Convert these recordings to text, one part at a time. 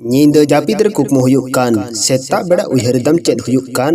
Njida japid re kukmu huyuk kan, setak beda uihar dam ced huyuk kan.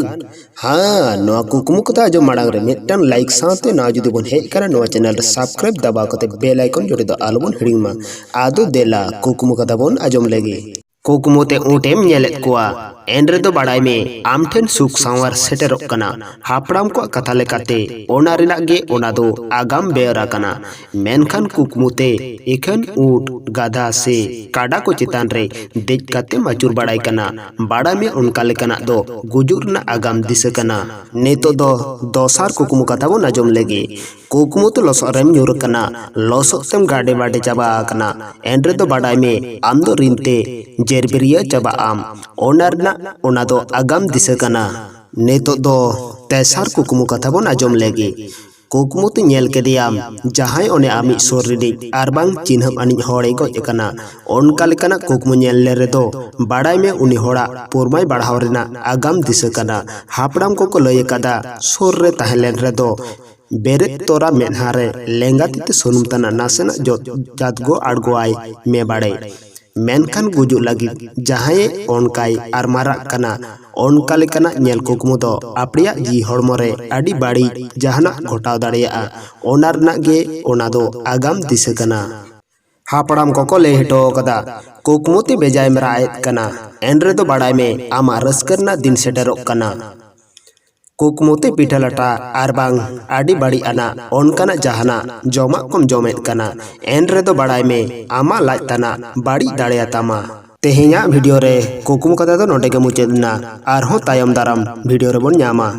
Nawa Kukmu Katha ajam marang re mittang like sante na judi bon hej kana nawa channel re subscribe daba kate bell icon jodi do alubon hiring ma. Ado dela Kukmu Katha bon ajam lagi. Kukmute unt em nyelet koa endre do badai me am ten Sukh Sawar Seterag kana Hapram ko katha lekate ona renak ge ona do agam beora kana menkan kukmute ekan unt gadha se kada ko chetan re dej kate macur badai kana badai me onka lekanak do gujur na agam disa kana neto do dosar Kukmu Katha bon ajom legi. Kukmu to losok rem nyur kana losok tem gade bade chaba kana endre do badai me am do rinte jerberia chaba am onar na ona do agam disa kana neto do tesar Kukmu Katha bon ajom legi. Kukmu te nyel kediyam jahai one ami sor ridik arbang chinham ani hore goj akana onka lekana kukmu nyel le do badai me uni hora purmai badhaw rena agam disa kana hapram ko lay kada sor re tahlen re do beret tora menhare lenga tite sunum tana nasena jatgo adgoai me badai menkan gujuk lagi jahai onkai armarak kana onka lekana nyel kukmu do apriya ji hormore adi badi jahanag ghotaw dareya onar na ge ona do agam disa kana. Hapram ko lay hito kada kukmu te bejai meraet kana endre do badai me ama raskar na din seterok kana. Kukmu te pitha lata arbang adi badi ana onkana jahana joma kom jomet kana endre do badai me ama laj tana badi dareya tama. Tehenya video re Kukmu Katha do node ge muced na arho tayam daram video re bon nyama.